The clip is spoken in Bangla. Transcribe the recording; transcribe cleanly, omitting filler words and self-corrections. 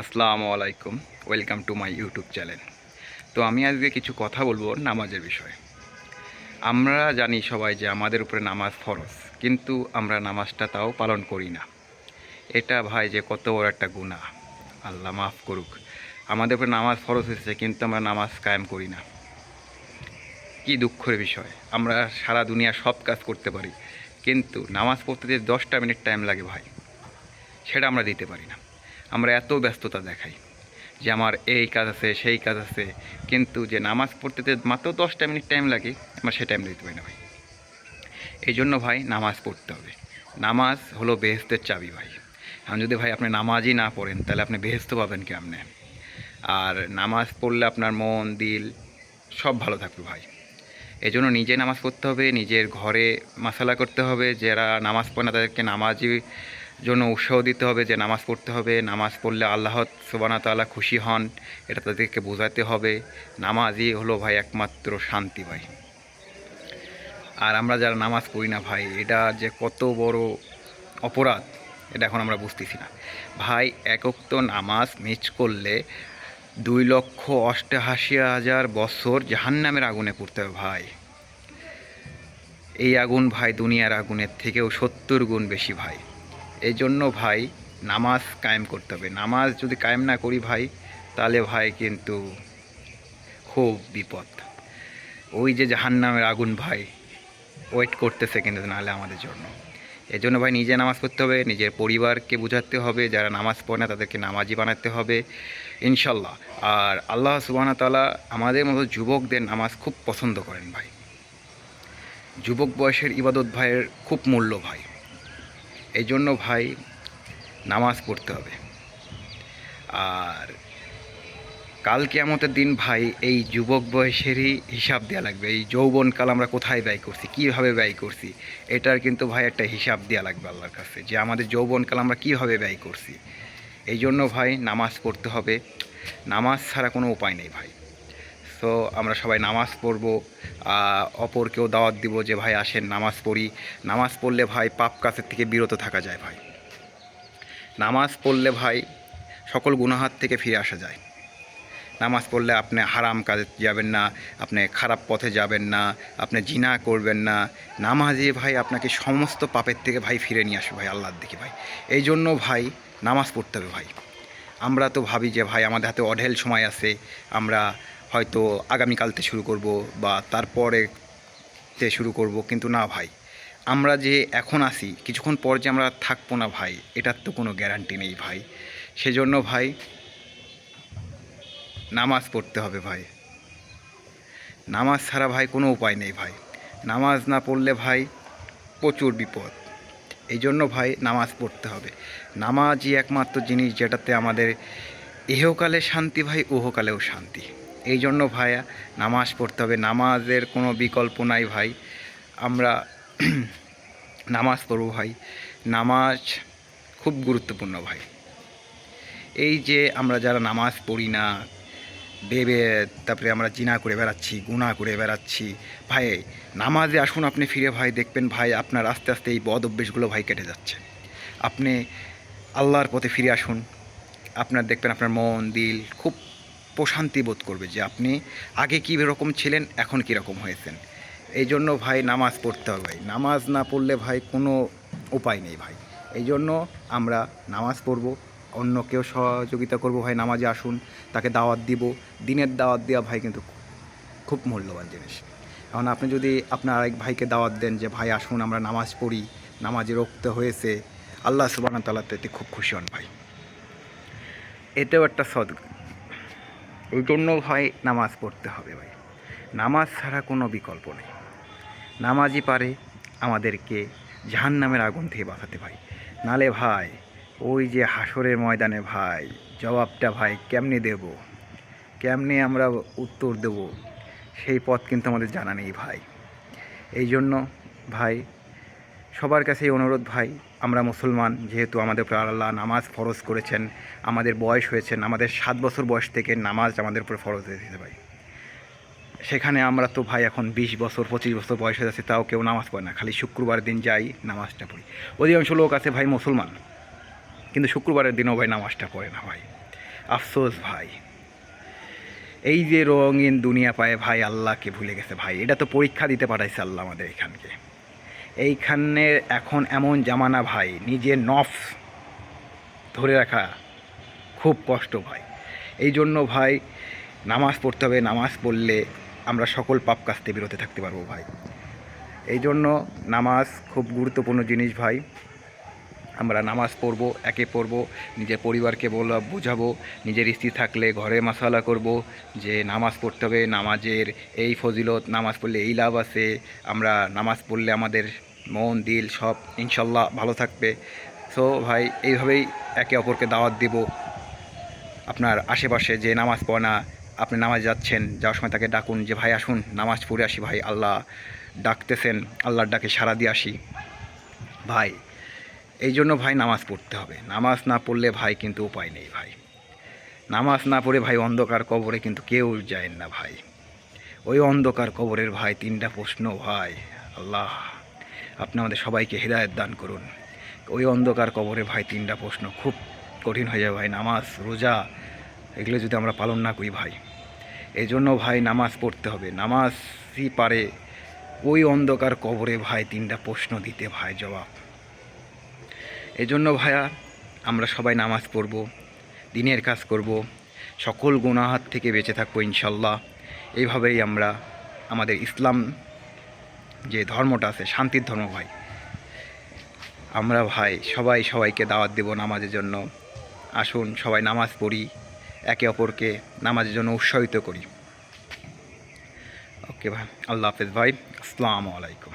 আসসালামু আলাইকুম, welcome to my YouTube channel. তো আমি আজকে কিছু কথা বলবো নামাজের বিষয়ে। আমরা জানি সবাই যে আমাদের উপরে নামাজ ফরজ, কিন্তু আমরা নামাজটা তাও পালন করি না। এটা ভাই যে কত বড় একটা গুনাহ, আল্লাহ মাফ করুক। আমাদের উপরে নামাজ ফরজ হয়েছে কিন্তু আমরা নামাজ কায়েম করি না। কি দুঃখের বিষয়। আমরা সারা দুনিয়া সব কাজ করতে পারি, কিন্তু নামাজ পড়তে যে 10টা মিনিট টাইম লাগে ভাই, সেটা আমরা দিতে পারি না। আমরা এত ব্যস্ততা দেখাই যে আমার এই কাজ আছে, সেই কাজ আছে, কিন্তু যে নামাজ পড়তে মাত্র 10টা মিনিট টাইম লাগে, আমরা সে টাইম দিতে পারি না ভাই। এই জন্য ভাই নামাজ পড়তে হবে। নামাজ হলো বেহেশতের চাবি ভাই। এখন যদি ভাই আপনি নামাজই না পড়েন, তাহলে আপনি বেহেশত পাবেন কেমনে? আর নামাজ পড়লে আপনার মন দিল সব ভালো থাকবে ভাই। এই জন্য নিজে নামাজ পড়তে হবে, নিজের ঘরে মাসালা করতে হবে। যারা নামাজ পড়ে না তাদেরকে নামাজি জন্য উৎসাহ দিতে হবে যে নামাজ পড়তে হবে, নামাজ পড়লে আল্লাহ সুবহানাহু ওয়া তাআলা খুশি হন, এটা তাদেরকে বোঝাতে হবে। নামাজই হলো ভাই একমাত্র শান্তি ভাই। আর আমরা যারা নামাজ পড়ি না ভাই, এটা যে কত বড় অপরাধ, এটা এখন আমরা বুঝতেছি না ভাই। এক ওয়াক্ত নামাজ মিস করলে 2,88,000 বছর জাহান্নামের আগুনে পড়তে হবে ভাই। এই আগুন ভাই দুনিয়ার আগুনের থেকেও 70 গুণ বেশি ভাই। এই জন্য ভাই নামাজ কায়েম করতে হবে। নামাজ যদি কায়েম না করি ভাই, তাহলে ভাই কিন্তু খুব বিপদ। ওই যে জাহান্নামের আগুন ভাই ওয়েট করতেছে কিন্তু নাহলে আমাদের জন্য। এই জন্য ভাই নিজে নামাজ পড়তে হবে, নিজের পরিবারকে বোঝাতে হবে, যারা নামাজ পড়ে না তাদেরকে নামাজি বানাতে হবে ইনশাল্লাহ। আর আল্লাহ সুবহানাহু ওয়া তাআলা আমাদের মতো যুবকদের নামাজ খুব পছন্দ করেন ভাই। যুবক বয়সের ইবাদত ভাইয়ের খুব মূল্য ভাই। এই জন্য ভাই নামাজ পড়তে হবে। আর কাল কিয়ামতের দিন ভাই এই যুবক বয়সেরই হিসাব দেওয়া লাগবে। এই যৌবনকাল আমরা কোথায় ব্যয় করছি, কীভাবে ব্যয় করছি, এটার কিন্তু ভাই একটা হিসাব দেওয়া লাগবে আল্লাহর কাছে, যে আমাদের যৌবনকাল আমরা কীভাবে ব্যয় করছি। এই জন্য ভাই নামাজ পড়তে হবে। নামাজ ছাড়া কোনো উপায় নেই ভাই। সো আমরা সবাই নামাজ পড়ব, অপরকেও দাওয়াত দিব যে ভাই আসেন নামাজ পড়ি। নামাজ পড়লে ভাই পাপ কাজের থেকে বিরত থাকা যায় ভাই। নামাজ পড়লে ভাই সকল গুনাহাত থেকে ফিরে আসা যায়। নামাজ পড়লে আপনি হারাম কাজে যাবেন না, আপনি খারাপ পথে যাবেন না, আপনি জিনা করবেন না। নামাজে ভাই আপনাকে সমস্ত পাপের থেকে ভাই ফিরে নিয়ে আসবে ভাই আল্লাহর দিকে ভাই। এই জন্য ভাই নামাজ পড়তে হবে ভাই। আমরা তো ভাবি যে ভাই আমাদের হাতে অঢেল সময় আছে, আমরা হয়তো আগামীকালতে শুরু করব বা তারপরে শুরু করব, কিন্তু না ভাই, আমরা যে এখন আসি কিছুক্ষণ পর যে আমরা থাকবো না ভাই, এটার তো কোনো গ্যারান্টি নেই ভাই। সেজন্য ভাই নামাজ পড়তে হবে ভাই। নামাজ ছাড়া ভাই কোনো উপায় নেই ভাই। নামাজ না পড়লে ভাই প্রচুর বিপদ। এই জন্য ভাই নামাজ পড়তে হবে। নামাজই একমাত্র জিনিস যেটাতে আমাদের ইহকালে শান্তি ভাই, উহকালেও শান্তি। এই জন্য ভাই নামাজ পড়তে হবে। নামাজের কোনো বিকল্প নাই ভাই। আমরা নামাজ পড়ব ভাই। নামাজ খুব গুরুত্বপূর্ণ ভাই। এই যে আমরা যারা নামাজ পড়ি না ভেবে, তারপরে আমরা জিনা করে বেড়াচ্ছি, গুনাহ করে বেড়াচ্ছি ভাই, নামাজে আসুন আপনি ফিরে ভাই, দেখবেন ভাই আপনার আস্তে আস্তে এই বদ অভ্যেসগুলো ভাই কেটে যাচ্ছে। আপনি আল্লাহর পথে ফিরে আসুন, আপনার দেখবেন আপনার মন দিল খুব প্রশান্তি বোধ করবে যে আপনি আগে কী রকম ছিলেন, এখন কী রকম হয়েছেন। এই জন্য ভাই নামাজ পড়তে হবে ভাই। নামাজ না পড়লে ভাই কোনো উপায় নেই ভাই। এই জন্য আমরা নামাজ পড়ব, অন্যকেও সহযোগিতা করব ভাই, নামাজে আসুন, তাকে দাওয়াত দিব। দিনের দাওয়াত দেওয়া ভাই কিন্তু খুব মূল্যবান জিনিস। এখন আপনি যদি আপনার আরেক ভাইকে দাওয়াত দেন যে ভাই আসুন আমরা নামাজ পড়ি, নামাজে রক্ত হয়েছে, আল্লাহ সুবহানাহু ওয়া তাআলা এতে খুব খুশি হন ভাই। এতেও একটা সদকা। ওই জন্য ভাই নামাজ পড়তে হবে ভাই। নামাজ ছাড়া কোনো বিকল্প নেই। নামাজই পারে আমাদেরকে জাহান্নামের আগুন থেকে বাঁচাতে ভাই। নালে ভাই ওই যে হাসরের ময়দানে ভাই জবাবটা ভাই কেমনে দেব, কেমনে আমরা উত্তর দেব, সেই পথ কিন্তু আমাদের জানা নেই ভাই। এই জন্য ভাই সবার কাছেই অনুরোধ ভাই, আমরা মুসলমান যেহেতু আমাদের উপর আল্লাহ নামাজ ফরজ করেছেন, আমাদের বয়স হয়েছেন, আমাদের 7 বছর বয়স থেকে নামাজ আমাদের উপরে ফরজ হয়েছে ভাই। সেখানে আমরা তো ভাই এখন 20 বছর 25 বছর বয়স হয়ে যাচ্ছে, তাও কেউ নামাজ পড়ে না, খালি শুক্রবার দিন যাই নামাজটা পড়ি। অধিকাংশ লোক আছে ভাই মুসলমান, কিন্তু শুক্রবারের দিনও ভাই নামাজটা পড়ে না ভাই। আফসোস ভাই, এই যে রঙিন দুনিয়া পায় ভাই আল্লাহকে ভুলে গেছে ভাই। এটা তো পরীক্ষা দিতে পাঠাইছে আল্লাহ আমাদের এখানকে। এইখানে এখন এমন জামানা ভাই, নিজের নফস ধরে রাখা খুব কষ্ট ভাই। এই জন্য ভাই নামাজ পড়তে হবে। নামাজ পড়লে আমরা সকল পাপ কাজ থেকে বিরত থাকতে পারবো ভাই। এই জন্য নামাজ খুব গুরুত্বপূর্ণ জিনিস ভাই। আমরা নামাজ পড়ব, একে পড়ব, নিজের পরিবারকে বোঝাবো, নিজের স্ত্রী থাকলে ঘরে মাসালা করব যে নামাজ পড়তে হবে, নামাজের এই ফজিলত, নামাজ পড়লে এই লাভ আছে, আমরা নামাজ পড়লে আমাদের মন দিল সব ইনশাল্লাহ ভালো থাকবে। সো ভাই এইভাবেই একে অপরকে দাওয়াত দিব। আপনার আশেপাশে যে নামাজ পড়ে না, আপনি নামাজ যাচ্ছেন, যাওয়ার সময় তাকে ডাকুন যে ভাই আসুন নামাজ পড়ে আসি ভাই, আল্লাহ ডাকতেছেন, আল্লাহর ডাকে সাড়া দিয়ে আসি ভাই। এই জন্য ভাই নামাজ পড়তে হবে। নামাজ না পড়লে ভাই কিন্তু উপায় নেই ভাই। নামাজ না পড়ে ভাই অন্ধকার কবরে কিন্তু কেউ যায় না ভাই। ওই অন্ধকার কবরের ভাই 3টা প্রশ্ন ভাই। আল্লাহ আপনি আমাদের সবাইকে হেদায়েত দান করুন। ওই অন্ধকার কবরে ভাই 3টা প্রশ্ন খুব কঠিন হয়ে যাবে ভাই। নামাজ রোজা এগুলো যদি আমরা পালন না করি ভাই, এই জন্য ভাই নামাজ পড়তে হবে। নামাজই পারে ওই অন্ধকার কবরে ভাই 3টা প্রশ্ন দিতে ভাই জবাব। এই জন্য ভাইয়া আমরা সবাই নামাজ পড়ব, দিনের কাজ করব, সকল গুনাহাত থেকে বেঁচে থাকবো ইনশাল্লাহ। এইভাবেই আমরা আমাদের ইসলাম যে ধর্মটা আছে শান্তির ধর্ম ভাই, আমরা ভাই সবাই সবাইকে দাওয়াত দেব নামাজের জন্য। আসুন সবাই নামাজ পড়ি, একে অপরকে নামাজের জন্য উৎসাহিত করি। ওকে ভাই, আল্লাহ হাফেজ ভাই, আসসালামু আলাইকুম।